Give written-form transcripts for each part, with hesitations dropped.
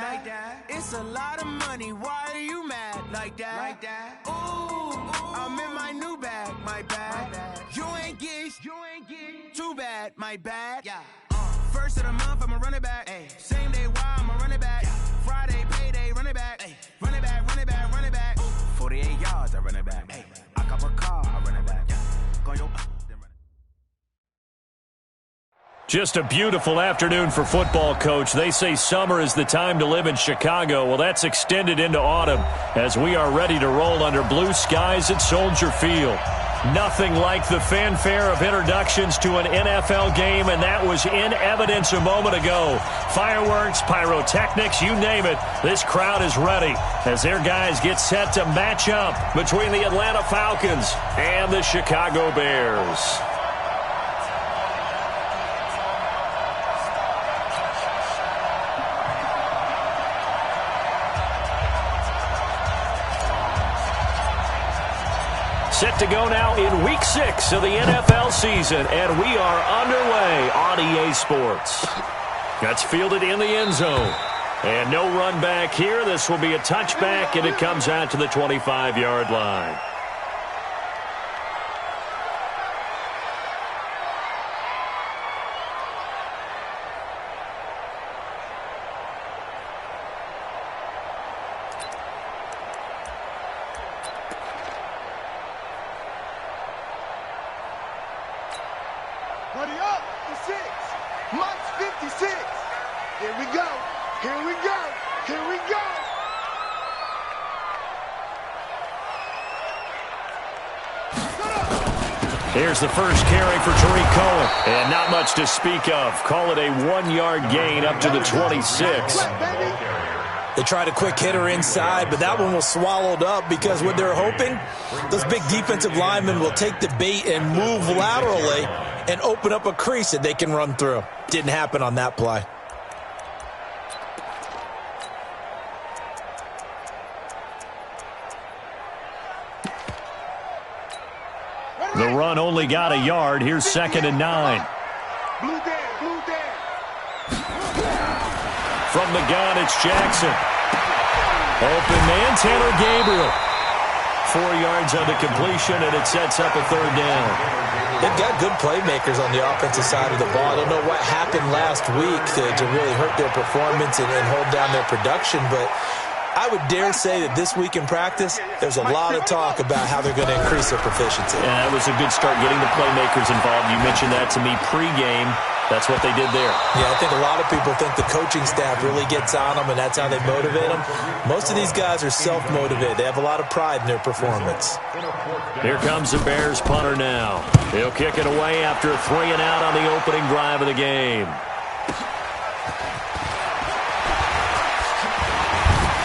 that. It's a lot of money. Why are you mad like that? Ooh, I'm in my new bag, my bad. You ain't get too bad, my bad. Yeah. First of the month, I'ma run it back. Ay. Same day, why I'ma run it back. Yeah. Friday, payday, run it back. Ay. Run it back, run it back, run it back. Ooh. 48 yards, I run it back. Ay. I cop a car, I run it back. Yeah. Go yo. Just a beautiful afternoon for football, Coach. They say summer is the time to live in Chicago. Well, that's extended into autumn as we are ready to roll under blue skies at Soldier Field. Nothing like the fanfare of introductions to an NFL game, and that was in evidence a moment ago. Fireworks, pyrotechnics, you name it. This crowd is ready as their guys get set to match up between the Atlanta Falcons and the Chicago Bears. Set to go now in Week 6 of the NFL season, and we are underway on EA Sports. That's fielded in the end zone. And no run back here. This will be a touchback, and it comes out to the 25-yard line. Here's the first carry for Tariq Cohen. And not much to speak of. Call it a 1-yard gain up to the 26. They tried a quick hitter inside, but that one was swallowed up because what they're hoping, those big defensive linemen will take the bait and move laterally and open up a crease that they can run through. Didn't happen on that play. The run only got a yard. Here's 2nd and 9. From the gun, it's Jackson. Open man, Taylor Gabriel. 4 yards on the completion, and it sets up a 3rd down. They've got good playmakers on the offensive side of the ball. I don't know what happened last week to really hurt their performance and hold down their production, but I would dare say that this week in practice, there's a lot of talk about how they're going to increase their proficiency. Yeah, that was a good start getting the playmakers involved. You mentioned that to me pregame. That's what they did there. Yeah, I think a lot of people think the coaching staff really gets on them, and that's how they motivate them. Most of these guys are self-motivated. They have a lot of pride in their performance. Here comes the Bears punter now. He'll kick it away after a 3-and-out on the opening drive of the game.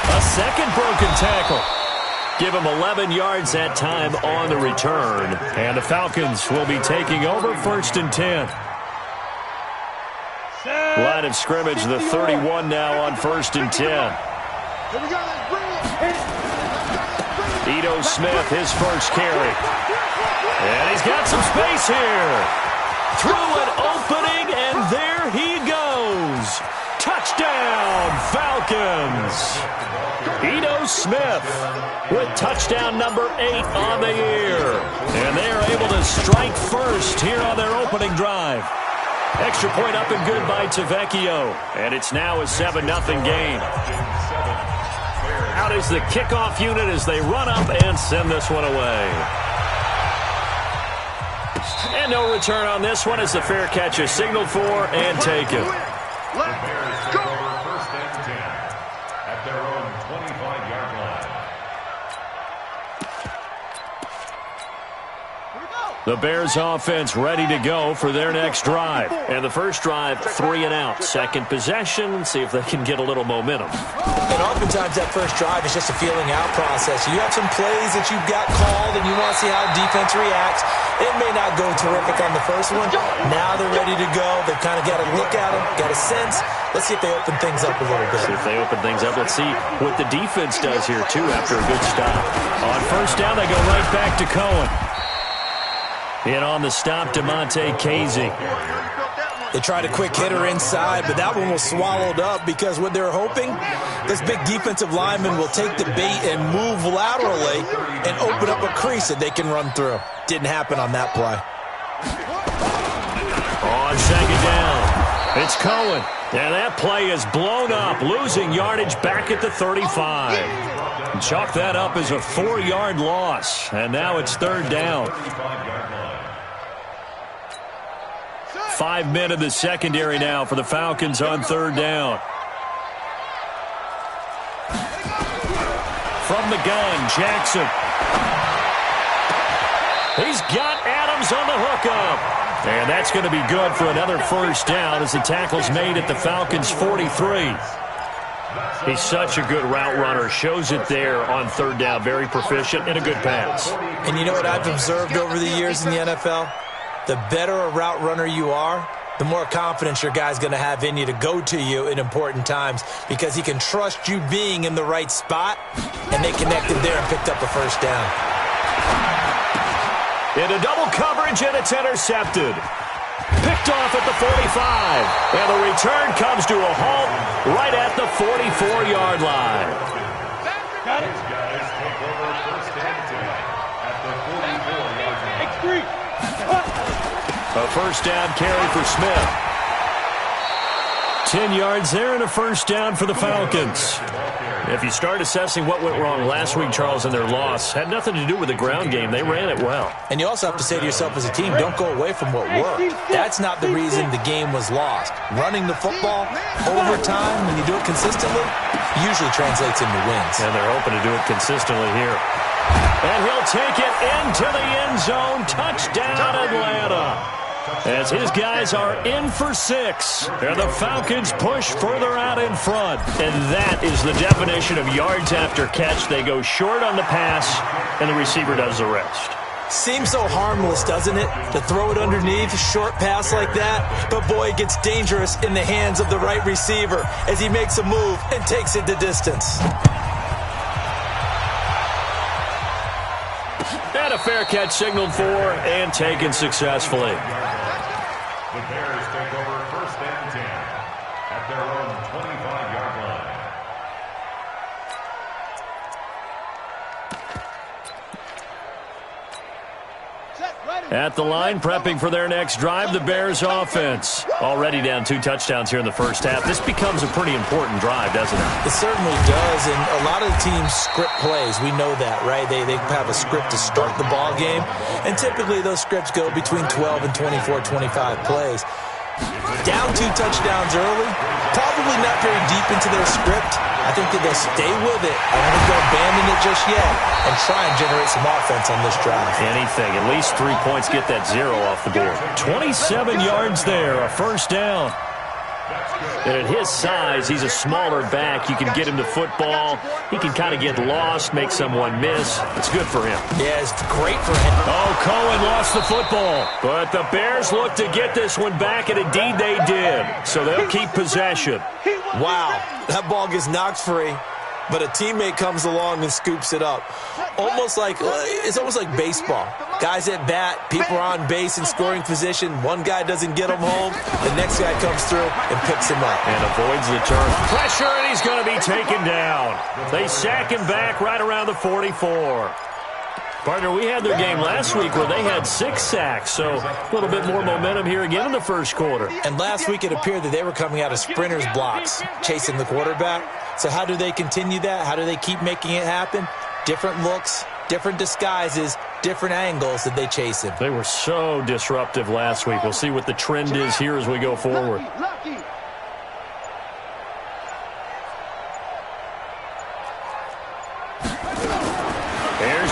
A second broken tackle. Give him 11 yards that time on the return. And the Falcons will be taking over 1st and 10. Line of scrimmage, the 31 now on 1st and 10. Ito Smith, his first carry. And he's got some space here. Through an opening, and there he goes. Touchdown, Falcons. Ito Smith with touchdown number 8 on the year. And they are able to strike first here on their opening drive. Extra point up and good by Tavecchio. And it's now a 7-0 game. Out is the kickoff unit as they run up and send this one away. And no return on this one as the fair catch is signaled for and taken. Let's go! First and 10 at their own 25-yard line. The Bears offense ready to go for their next drive. And the first drive, 3-and-out. Second possession, see if they can get a little momentum. And oftentimes that first drive is just a feeling out process. You have some plays that you've got called and you want to see how defense reacts. It may not go terrific on the first one. Now they're ready to go. They've kind of got to look at them, got a sense. Let's see if they open things up a little bit. See if they open things up. Let's see what the defense does here, too, after a good stop. On first down, they go right back to Cohen. In on the stop, DeMonte Casey. They tried a quick hitter inside, but that one was swallowed up because what they're hoping, this big defensive lineman will take the bait and move laterally and open up a crease that they can run through. Didn't happen on that play. On second down, it's Cohen. And that play is blown up, losing yardage back at the 35. Chalk that up as a 4-yard loss. And now it's third down. 5 men in the secondary now for the Falcons on third down. From the gun, Jackson. He's got Adams on the hookup. And that's going to be good for another first down as the tackle's made at the Falcons' 43. He's such a good route runner. Shows it there on third down. Very proficient and a good pass. And you know what I've observed over the years in the NFL? The better a route runner you are, the more confidence your guy's going to have in you to go to you in important times because he can trust you being in the right spot, and they connected there and picked up a first down. Into double coverage, and it's intercepted. Picked off at the 45. And the return comes to a halt right at the 44-yard line. Got it. Guys take over first and 10 at the 44-yard line. A first down carry for Smith. 10 yards there and a first down for the Falcons. If you start assessing what went wrong last week, Charles, in their loss, had nothing to do with the ground game. They ran it well. And you also have to say to yourself as a team, don't go away from what worked. That's not the reason the game was lost. Running the football over time, when you do it consistently, usually translates into wins. And they're hoping to do it consistently here. And he'll take it into the end zone. Touchdown, Atlanta. As his guys are in for 6. And the Falcons push further out in front. And that is the definition of yards after catch. They go short on the pass, and the receiver does the rest. Seems so harmless, doesn't it? To throw it underneath, a short pass like that. But boy, it gets dangerous in the hands of the right receiver as he makes a move and takes it the distance. And a fair catch signaled for and taken successfully. The Bears take over first and 10 at their own 25-yard line. At the line, prepping for their next drive, the Bears offense. Already down 2 touchdowns here in the first half. This becomes a pretty important drive, doesn't it? It certainly does, and a lot of the teams script plays. We know that, right? They have a script to start the ball game, and typically those scripts go between 12 and 24, 25 plays. Down 2 touchdowns early, probably not very deep into their script. I think that they'll stay with it. I don't think they'll abandon it just yet and try and generate some offense on this drive. Anything. At least 3 points, get that 0 off the board. 27 yards there, a first down. And at his size, he's a smaller back. You can get him the football. He can kind of get lost, make someone miss. It's good for him. Yeah, it's great for him. Oh, Cohen lost the football. But the Bears look to get this one back, and indeed they did. So they'll keep possession. Wow, that ball gets knocked free, but a teammate comes along and scoops it up. It's almost like baseball. Guys at bat, people are on base in scoring position. One guy doesn't get him home. The next guy comes through and picks him up. And avoids the turn. Pressure, and he's going to be taken down. They sack him back right around the 44. Partner, we had their game last week where they had 6 sacks, so a little bit more momentum here again in the first quarter. And last week it appeared that they were coming out of sprinters blocks, chasing the quarterback. So how do they continue that? How do they keep making it happen? Different looks, different disguises, different angles that they chase him. They were so disruptive last week. We'll see what the trend is here as we go forward.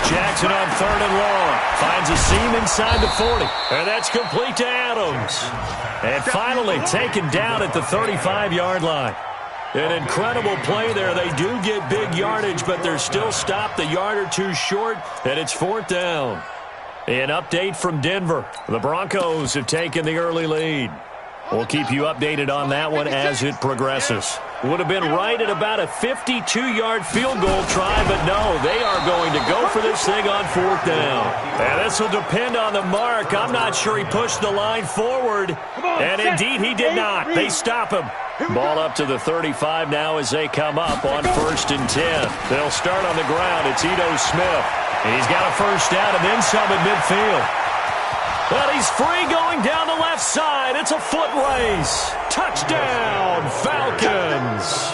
Jackson on 3rd and long. Finds a seam inside the 40. And that's complete to Adams. And finally taken down at the 35-yard line. An incredible play there. They do get big yardage, but they're still stopped a yard or 2 short, and it's 4th down. An update from Denver. The Broncos have taken the early lead. We'll keep you updated on that one as it progresses. Would have been right at about a 52-yard field goal try, but no, they are going to go for this thing on 4th down. And this will depend on the mark. I'm not sure he pushed the line forward, and indeed he did not. They stop him. Ball up to the 35 now as they come up on 1st and 10. They'll start on the ground. It's Ito Smith. He's got a first down and then some at midfield. But he's free going down the left side. It's a foot race. Touchdown, Falcons.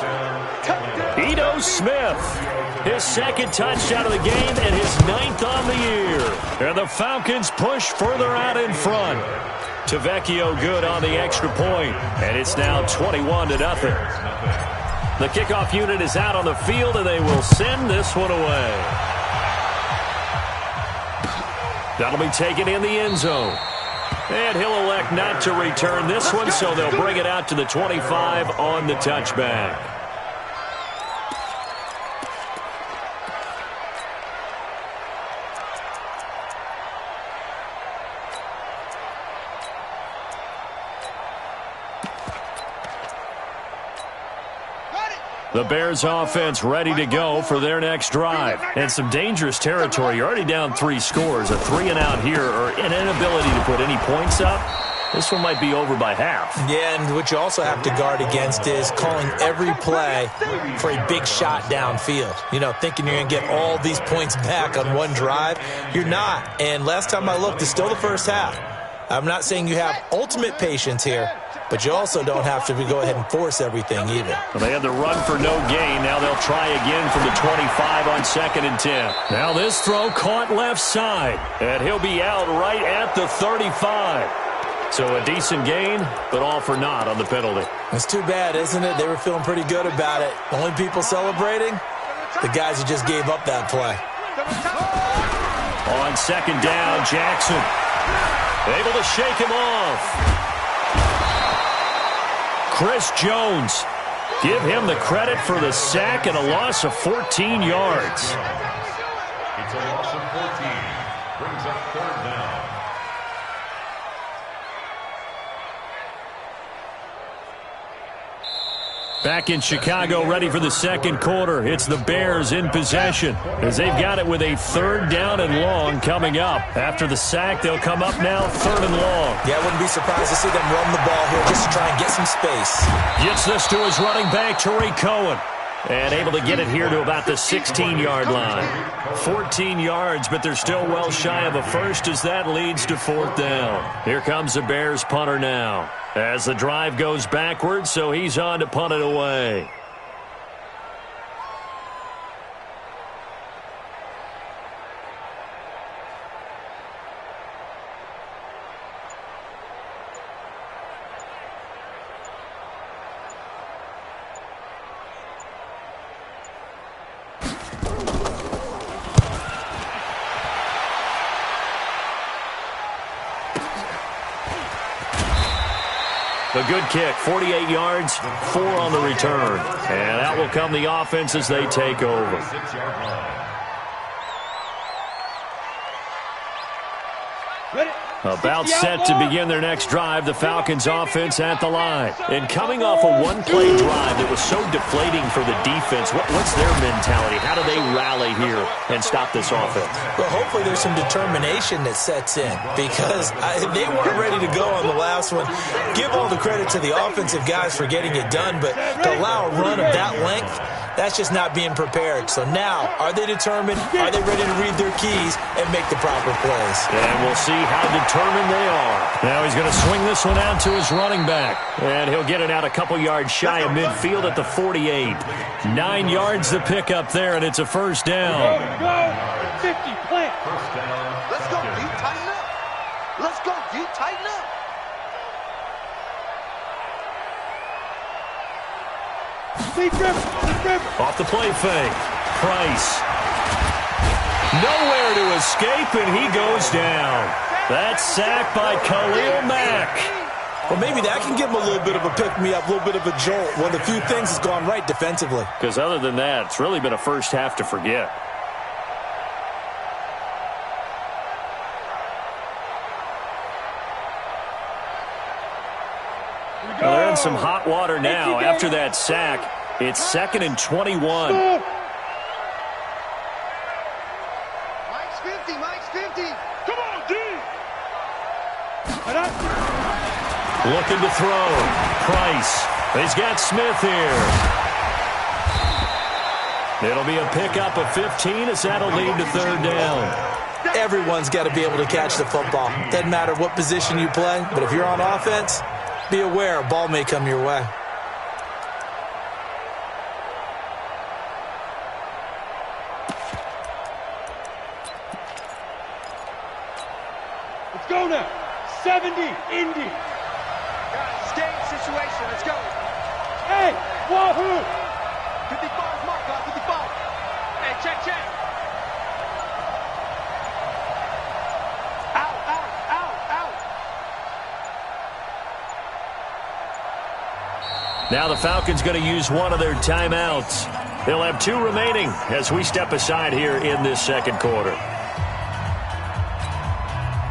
Ito Smith, his 2nd touchdown of the game and his 9th on the year. And the Falcons push further out in front. Tavecchio good on the extra point, and it's now 21-0. The kickoff unit is out on the field, and they will send this one away. That'll be taken in the end zone. And he'll elect not to return this one, so they'll bring it out to the 25 on the touchback. The Bears offense ready to go for their next drive. And some dangerous territory. You're already down 3 scores. A 3-and-out here or an inability to put any points up. This one might be over by half. Yeah, and what you also have to guard against is calling every play for a big shot downfield. You know, thinking you're going to get all these points back on one drive. You're not. And last time I looked, it's still the first half. I'm not saying you have ultimate patience here, but you also don't have to go ahead and force everything either. Well, they had the run for no gain. Now they'll try again from the 25 on 2nd and 10. Now this throw caught left side, and he'll be out right at the 35. So a decent gain, but all for naught on the penalty. It's too bad, isn't it? They were feeling pretty good about it. The only people celebrating, the guys who just gave up that play. On 2nd down, Jackson able to shake him off. Chris Jones, give him the credit for the sack and a loss of 14 yards. It's a loss of 14. Brings up 3rd down. Back in Chicago, ready for the 2nd quarter. It's the Bears in possession as they've got it with a 3rd down and long coming up. After the sack, they'll come up now 3rd and long. Yeah, I wouldn't be surprised to see them run the ball here just to try and get some space. Gets this to his running back, Tariq Cohen. And able to get it here to about the 16-yard line. 14 yards, but they're still well shy of a first as that leads to 4th down. Here comes the Bears punter now as the drive goes backwards, so he's on to punt it away. A good kick, 48 yards, 4 on the return. And that will come the offense as they take over. About set to begin their next drive, the Falcons offense at the line. And coming off a one-play drive that was so deflating for the defense, what's their mentality? How do they rally here and stop this offense? Well, hopefully there's some determination that sets in because they weren't ready to go on the last one. Give all the credit to the offensive guys for getting it done, but to allow a run of that length, that's just not being prepared. So now, are they determined? Are they ready to read their keys and make the proper plays? And we'll see how determined they are. Now he's going to swing this one out to his running back. And he'll get it out a couple yards shy of midfield at the 48. 9 yards to pick up there, and it's a first down. Go, 50, plant. First down. Let's go, D. Tighten up. Let's go, D. Tighten up. Off the play fake. Price. Nowhere to escape, and he goes down. That's sacked by Khalil Mack. Well, maybe that can give him a little bit of a pick-me-up, a little bit of a jolt. One of the few things has gone right defensively. Because other than that, it's really been a first half to forget. Well, they're in some hot water now after that sack. It's 2nd and 21. Mike's 50. Mike's 50. Come on, D. Looking to throw. Price. He's got Smith here. It'll be a pickup of 15 as that'll lead to 3rd down. Everyone's got to be able to catch the football. Doesn't matter what position you play, but if you're on offense, be aware a ball may come your way. Let's go now. 70, Indy. Guys, game situation. Let's go. Hey, Wahoo. 55 mark, guys. 55. Hey, check. Out. Now the Falcons going to use one of their timeouts. They'll have 2 remaining as we step aside here in this 2nd quarter.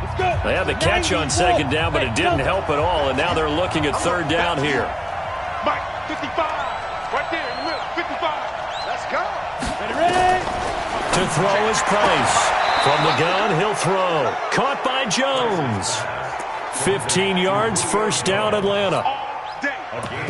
Let's go. They had the catch on 2nd down, but it didn't help at all, and now they're looking at 3rd down here. Mike, 55. Right there in the middle, 55. Let's go. Ready? To throw is Price. From the gun, he'll throw. Caught by Jones. 15 yards, 1st down, Atlanta.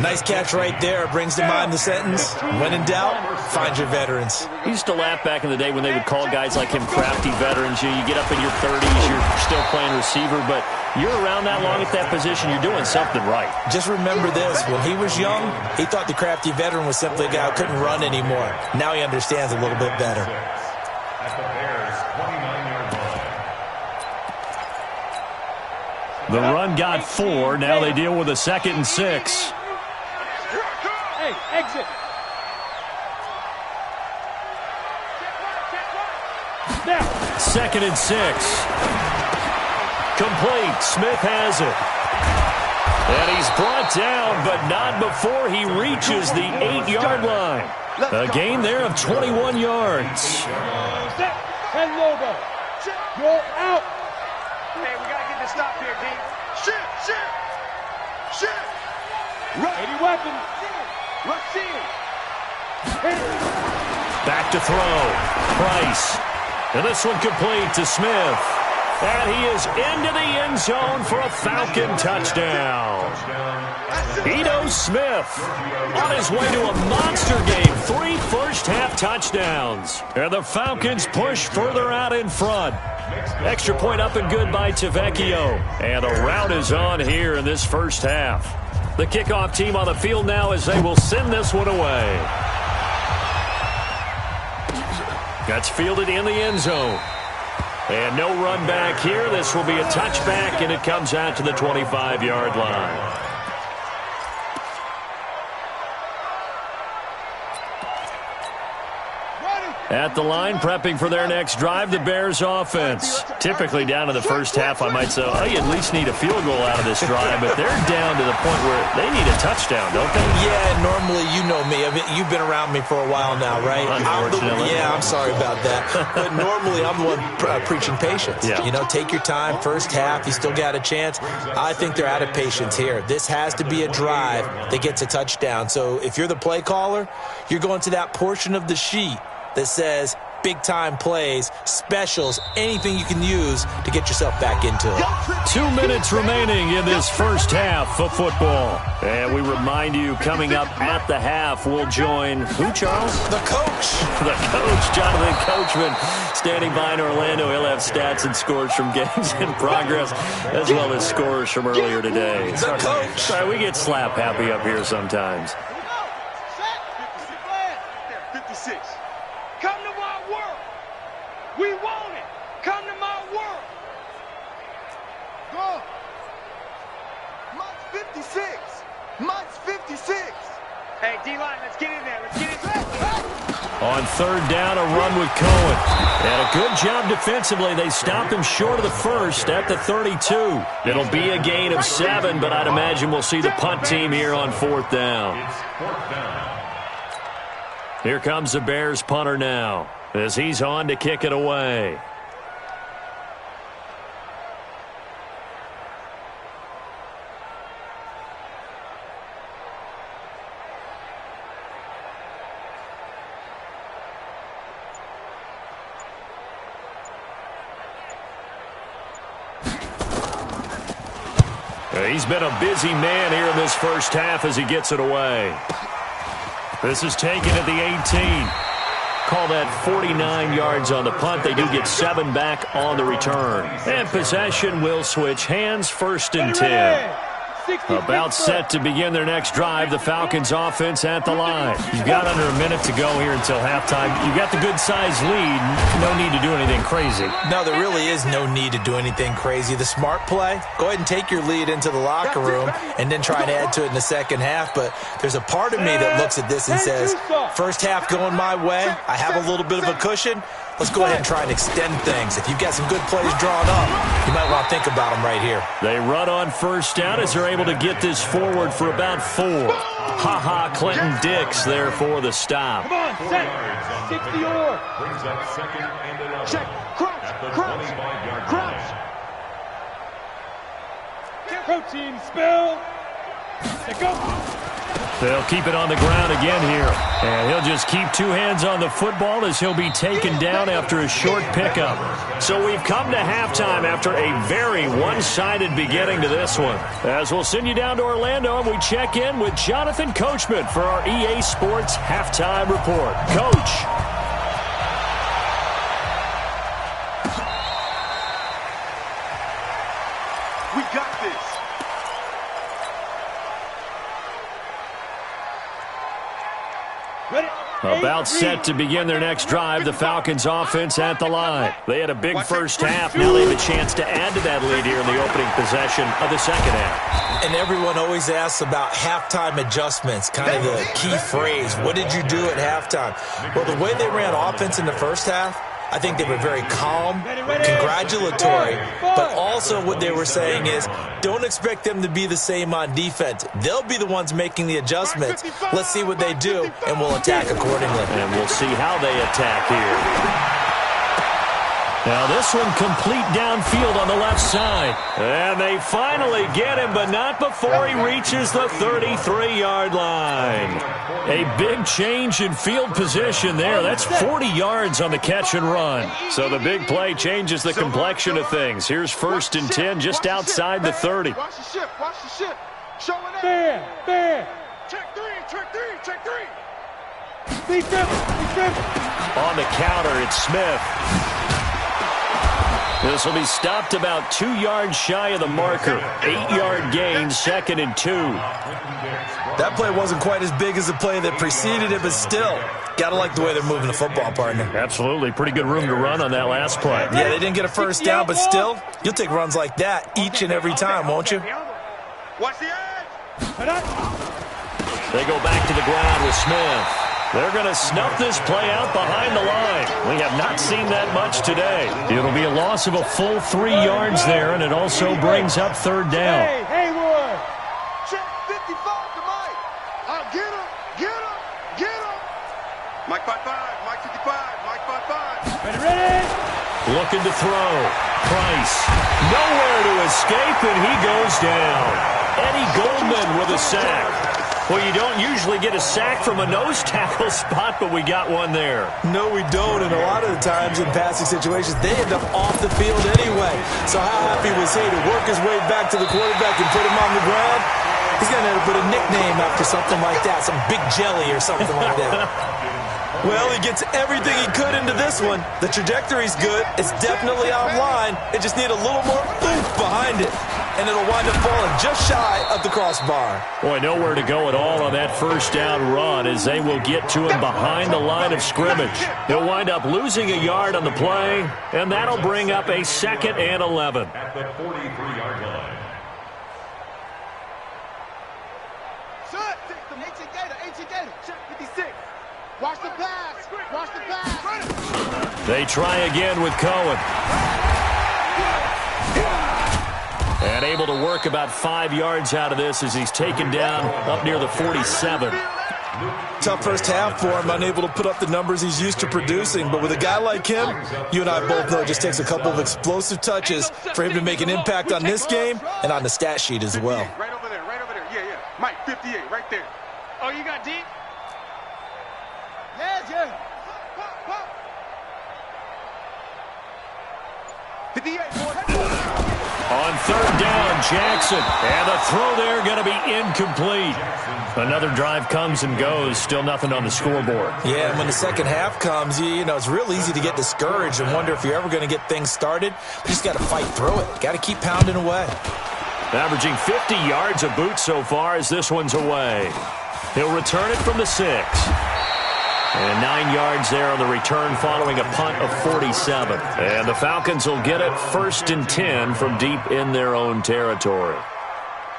Nice catch right there. Brings to mind the sentence, when in doubt, find your veterans. I used to laugh back in the day when they would call guys like him crafty veterans. You get up in your 30s, you're still playing receiver, but you're around that long at that position, you're doing something right. Just remember this. When he was young, he thought the crafty veteran was simply a guy who couldn't run anymore. Now he understands a little bit better. At the Bears' 29-yard line. The run got 4. Now they deal with a 2nd and 6. Hey, exit. Now. 2nd and 6. Complete. Smith has it. And he's brought down, but not before he reaches the 8-yard line. A gain there of 21 yards. Set. And Lobo. You're out. Hey, we got to get this stop here, D. Shit. Right. 80 weapons. Rush in. Back to throw. Price. And this one complete to Smith. And he is into the end zone for a Falcon touchdown. Ito Smith on his way to a monster game. 3 first-half touchdowns. And the Falcons push further out in front. Extra point up and good by Tavecchio. And a rout is on here in this first half. The kickoff team on the field now as they will send this one away. That's fielded in the end zone. And no run back here. This will be a touchback, and it comes out to the 25-yard line. At the line, prepping for their next drive, the Bears offense. Typically down to the first half, I might say, oh, you at least need a field goal out of this drive, but they're down to the point where they need a touchdown, don't they? Yeah, normally, you know me. You've been around me for a while now, right? Unfortunately. I'm sorry about that. But normally, I'm the one preaching patience. Yeah. You know, take your time. First half, you still got a chance. I think they're out of patience here. This has to be a drive that gets a touchdown. So if you're the play caller, you're going to that portion of the sheet that says big-time plays, specials, anything you can use to get yourself back into it. 2 minutes remaining in this first half of football. And we remind you, coming up at the half, we'll join who, Charles? The coach. The coach, Jonathan Coachman, standing by in Orlando. He'll have stats and scores from games in progress, as well as scores from earlier today. The coach. Sorry, we get slap happy up here sometimes. 56. Come to my world. We want it. Come to my world. Go. Mike's 56. Mike's 56. Hey, D-line, let's get in there. Let's get in there. On third down, a run with Cohen. And a good job defensively. They stopped him short of the first at the 32. It'll be a gain of 7, but I'd imagine we'll see the punt team here on fourth down. It's fourth down. Here comes the Bears punter now as he's on to kick it away. He's been a busy man here in this first half as he gets it away. This is taken at the 18. Call that 49 yards on the punt. They do get 7 back on the return. And possession will switch hands, 1st and 10. About set to begin their next drive. The Falcons offense at the line. You've got under a minute to go here until halftime. You've got the good-sized lead. No need to do anything crazy. No, there really is no need to do anything crazy. The smart play, go ahead and take your lead into the locker room and then try and add to it in the second half. But there's a part of me that looks at this and says, first half going my way. I have a little bit of a cushion. Let's go ahead and try and extend things. If you've got some good plays drawn up, you might want to think about them right here. They run on first down as they're able to get this forward for about 4. Ha-ha, Clinton Dix there for the stop. Come on, set. 60 or. Brings up 2nd and 11. Check. Crouch. At the Crouch. 25-yard Crouch. line. Protein spill. Let go. They'll keep it on the ground again here. And he'll just keep 2 hands on the football as he'll be taken down after a short pickup. So we've come to halftime after a very one-sided beginning to this one. As we'll send you down to Orlando and we check in with Jonathan Coachman for our EA Sports Halftime Report. Coach. We got this. About set to begin their next drive, the Falcons offense at the line. They had a big first half. Now they have a chance to add to that lead here in the opening possession of the second half. And everyone always asks about halftime adjustments, kind of the key phrase. What did you do at halftime? Well, the way they ran offense in the first half, I think they were very calm, congratulatory, but also what they were saying is don't expect them to be the same on defense. They'll be the ones making the adjustments. Let's see what they do, and we'll attack accordingly. And we'll see how they attack here. Now this one complete downfield on the left side. And they finally get him, but not before he reaches the 33-yard line. A big change in field position there. That's 40 yards on the catch and run. So the big play changes the complexion of things. Here's 1st and 10 just outside the 30. Watch the ship. Watch the ship. Showing up. Fair. Check 3. Check 3. Check 3. Defense. On the counter, it's Smith. This will be stopped about 2 yards shy of the marker. 8-yard gain, 2nd and 2. That play wasn't quite as big as the play that preceded it, but still, gotta like the way they're moving the football, partner. Absolutely. Pretty good room to run on that last play. Yeah, they didn't get a first down, but still, you'll take runs like that each and every time, won't you? Watch the edge. They go back to the ground with Smith. They're going to snuff this play out behind the line. We have not seen that much today. It'll be a loss of a full 3 yards there, and it also brings up 3rd down. Hey, Haywood. Check 55 to Mike. Get him. Get him. Get him. Mike 5-5. Mike 55. Mike 5-5. Ready. Looking to throw. Price. Nowhere to escape, and he goes down. Eddie Goldman with a sack. Well, you don't usually get a sack from a nose tackle spot, but we got one there. No, we don't, and a lot of the times in passing situations, they end up off the field anyway. So how happy was he to work his way back to the quarterback and put him on the ground? He's going to have to put a nickname after something like that, some Big Jelly or something like that. Well, he gets everything he could into this one. The trajectory's good. It's definitely online. It just need a little more oomph behind it, and it'll wind up falling just shy of the crossbar. Boy, nowhere to go at all on that first down run as they will get to him behind the line of scrimmage. He'll wind up losing a yard on the play, and that'll bring up a 2nd and 11. At the 43-yard line. Shut. 18 Gator. Check 56. Watch the pass. Watch the pass. They try again with Cohen. And able to work about 5 yards out of this as he's taken down up near the 47. Tough first half for him, unable to put up the numbers he's used to producing. But with a guy like him, you and I both know it just takes a couple of explosive touches for him to make an impact on this game and on the stat sheet as well. Right over there. Yeah. Mike, 58, right there. Oh, you got deep? Yeah. 58, boy. On third down, Jackson. And the throw there going to be incomplete. Another drive comes and goes. Still nothing on the scoreboard. Yeah, and when the second half comes, you know, it's real easy to get discouraged and wonder if you're ever going to get things started. You just got to fight through it. Got to keep pounding away. Averaging 50 yards a boot so far as this one's away. He'll return it from the 6. And 9 yards there on the return following a punt of 47. And the Falcons will get it 1st and 10 from deep in their own territory.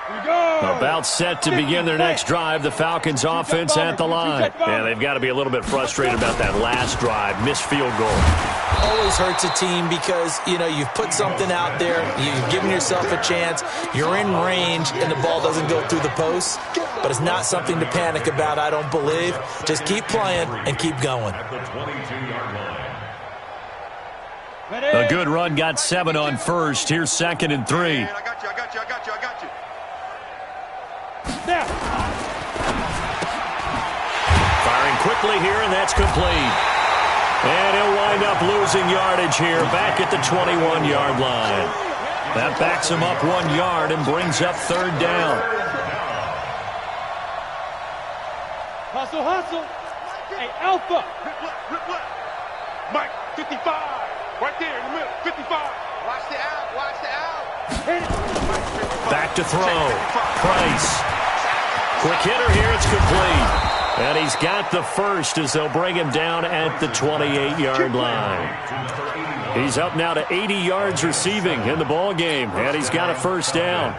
About set to begin their next drive, the Falcons offense at the line. And they've got to be a little bit frustrated about that last drive, missed field goal. Always hurts a team because, you know, you've put something out there, you've given yourself a chance, you're in range, and the ball doesn't go through the posts. But it's not something to panic about, I don't believe. Just keep playing and keep going. A good run, got 7 on first. Here's 2nd and 3. I got you. Firing quickly here, and that's complete. And he'll wind up losing yardage here back at the 21-yard line. That backs him up 1 yard and brings up 3rd down. Hustle. Hey, Alpha. Mike, 55. Right there in the middle, 55. Watch the out. Back to throw. Price. Quick hitter here, it's complete. And he's got the first as they'll bring him down at the 28-yard line. He's up now to 80 yards receiving in the ball game, and he's got a 1st down.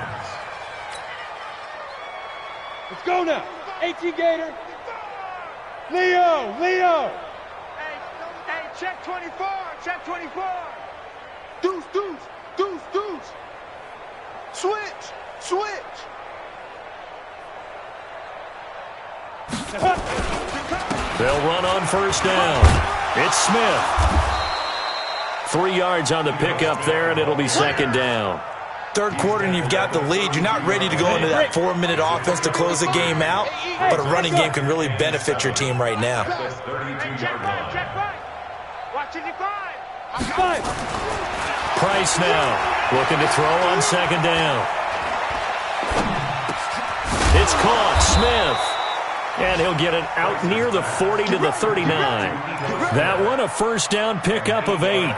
Let's go now. 18 Gator. Leo. Hey, check 24. Deuce. Switch. They'll run on 1st down. It's Smith. 3 yards on the pickup there, and it'll be 2nd down. Third quarter and you've got the lead. You're not ready to go into that 4-minute offense to close the game out, but a running game can really benefit your team right now. Price now looking to throw on 2nd down. It's caught. Smith. And he'll get it out near the 40 to the 39. That one a 1st down pickup of 8.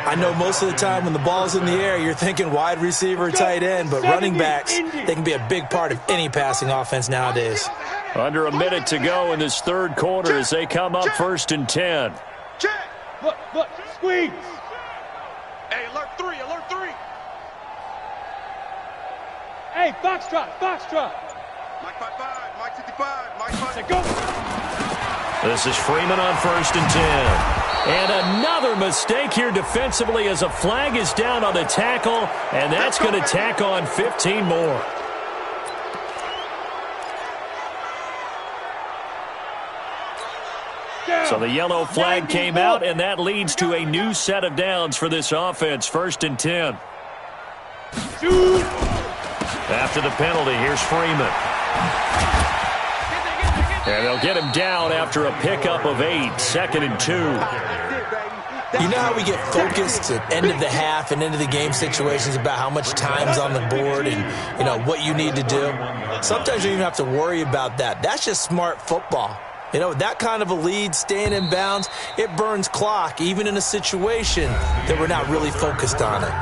I know most of the time when the ball's in the air, you're thinking wide receiver, tight end, but running backs, they can be a big part of any passing offense nowadays. Under a minute to go in this 3rd quarter as they come up 1st and 10. Look, squeeze. Hey, alert 3. Hey, Foxtrot. Mike 55, Mike 55, Mike 55. Go. This is Freeman on 1st and 10. And another mistake here defensively as a flag is down on the tackle, and that's going to tack on 15 more. So the yellow flag came out, and that leads to a new set of downs for this offense. 1st and 10. After the penalty, here's Freeman. And they'll get him down after a pickup of 8. 2nd and 2. You know how we get focused at end of the half and into the game situations about how much time's on the board and, you know, what you need to do? Sometimes you don't even have to worry about that. That's just smart football. You know, that kind of a lead, staying in bounds, it burns clock, even in a situation that we're not really focused on it.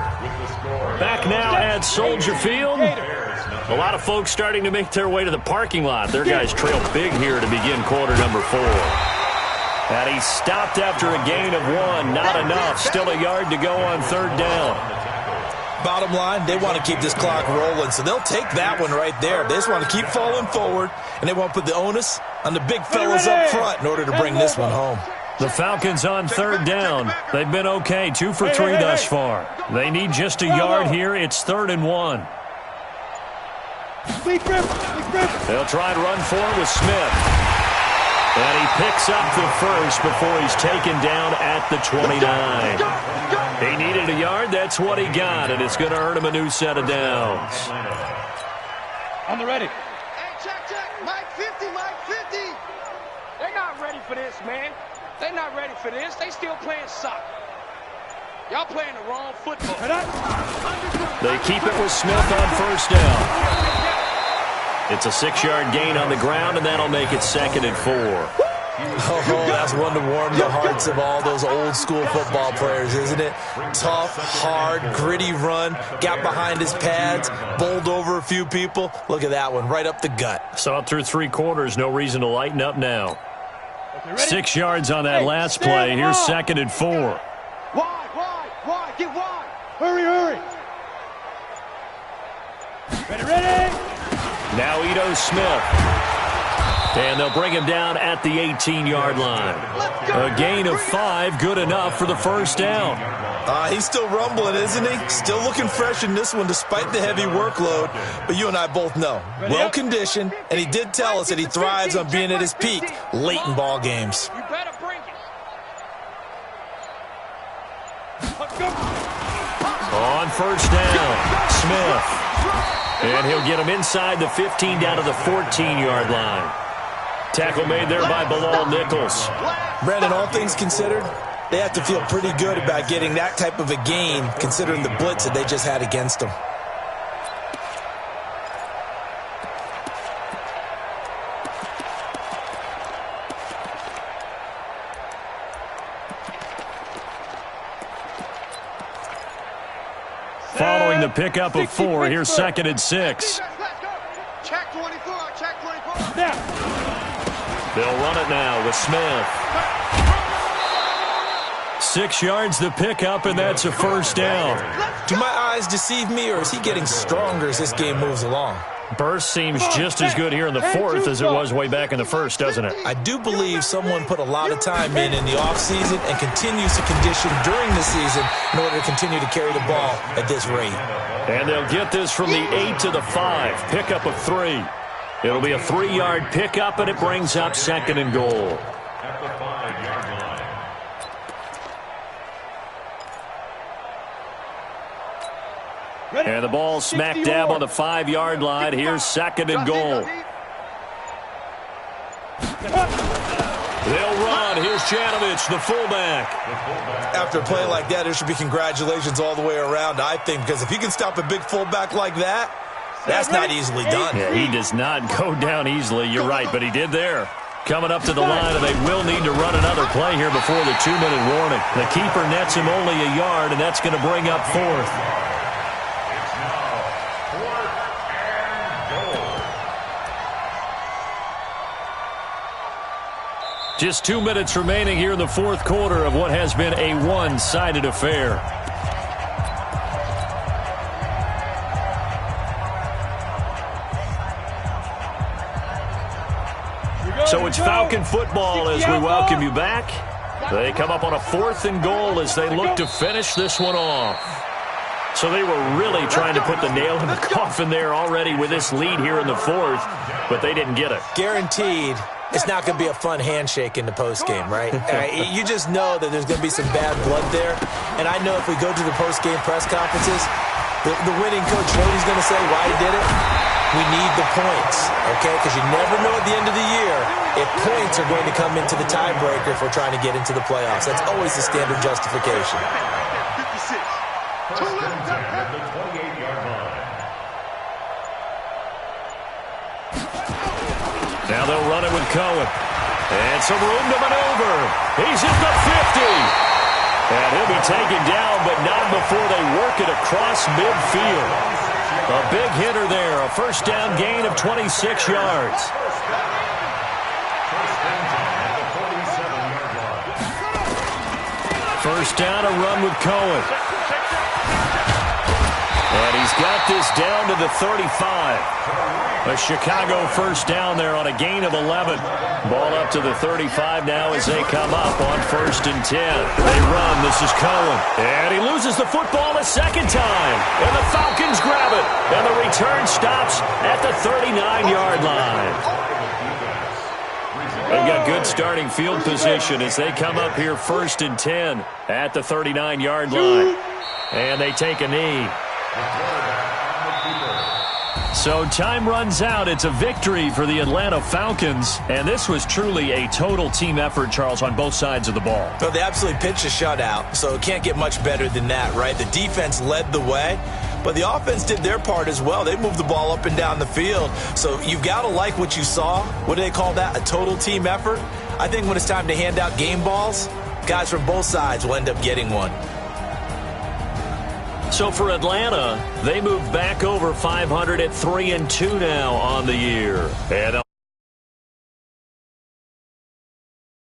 Back now at Soldier Field. A lot of folks starting to make their way to the parking lot. Their guys trail big here to begin quarter number 4. And he stopped after a gain of 1. Not enough. Still a yard to go on 3rd down. Bottom line, they want to keep this clock rolling, so they'll take that one right there. They just want to keep falling forward, and they want to put the onus on the big fellas up front in order to bring this one home. The Falcons on 3rd down. They've been okay, 2 for 3 thus far. They need just a yard here. It's 3rd and 1. They'll try and run forward with Smith. And he picks up the first before he's taken down at the 29. He needed a yard. That's what he got, and it's going to earn him a new set of downs. On the ready. Hey, check. Mike 50. They're not ready for this, man. They're not ready for this. They still playing soccer. Y'all playing the wrong football. They keep it with Smith on first down. It's a 6-yard gain on the ground, and that'll make it 2nd and 4. Oh, that's one to warm the hearts of all those old-school football players, isn't it? Tough, hard, gritty run, got behind his pads, bowled over a few people. Look at that one, right up the gut. Saw it through 3 quarters, no reason to lighten up now. 6 yards on that last play. Here's 2nd and 4. Wide, get wide. Hurry. Ready. Now Ito Smith. And they'll bring him down at the 18-yard line. A gain of 5, good enough for the first down. He's still rumbling, isn't he? Still looking fresh in this one despite the heavy workload. But you and I both know, well-conditioned, and he did tell us that he thrives on being at his peak late in ball games. You better bring it. On first down, Smith. And he'll get him inside the 15 down to the 14-yard line. Tackle made there by Bilal Nichols. Brandon, all things considered, they have to feel pretty good about getting that type of a gain considering the blitz that they just had against them. Following the pickup of 4, here's 2nd and 6. Check 24, check 24. They'll run it now with Smith. 6 yards the pickup, and that's a first down. Do my eyes deceive me, or is he getting stronger as this game moves along? Burst seems just as good here in the 4th as it was way back in the 1st, doesn't it? I do believe someone put a lot of time in the offseason and continues to condition during the season in order to continue to carry the ball at this rate. And they'll get this from the 8 to the 5. Pickup of 3. It'll be a 3-yard pickup, and it brings up 2nd and goal. At the 5-yard line. And the ball smack dab on the 5-yard line. Here's 2nd and goal. They'll run. Here's Janovich, the fullback. After a play like that, there should be congratulations all the way around, I think, because if you can stop a big fullback like that, that's not easily done. Yeah, he does not go down easily. You're right, but he did there. Coming up to the line, and they will need to run another play here before the 2-minute warning. The keeper nets him only a yard, and that's going to bring up 4th. Just 2 minutes remaining here in the 4th quarter of what has been a one-sided affair. So it's Falcon football as we welcome you back. They come up on a 4th and goal as they look to finish this one off. So they were really trying to put the nail in the coffin there already with this lead here in the 4th, but they didn't get it. Guaranteed. It's not going to be a fun handshake in the postgame, right? You just know that there's going to be some bad blood there. And I know if we go to the postgame press conferences, the winning coach, you know what he's going to say, why he did it? We need the points, okay? Because you never know at the end of the year if points are going to come into the tiebreaker if we're trying to get into the playoffs. That's always the standard justification. 56. At the 28-yard line. Now they'll run it with Cohen. And some room to maneuver. He's at the 50. And he'll be taken down, but not before they work it across midfield. A big hitter there. A first down gain of 26 yards. First down, a run with Cohen. And he's got this down to the 35. A Chicago first down there on a gain of 11. Ball up to the 35 now as they come up on 1st and 10. They run. This is Cohen. And he loses the football a second time. And the Falcons grab it. And the return stops at the 39-yard line. They've got good starting field position as they come up here 1st and 10 at the 39-yard line. And they take a knee. So time runs out. It's a victory for the Atlanta Falcons. And this was truly a total team effort, Charles, on both sides of the ball. Well, they absolutely pitched a shutout, so it can't get much better than that, right? The defense led the way, but the offense did their part as well. They moved the ball up and down the field. So you've got to like what you saw. What do they call that? A total team effort? I think when it's time to hand out game balls, guys from both sides will end up getting one. So for Atlanta, they move back over 500 at 3-2 now on the year. And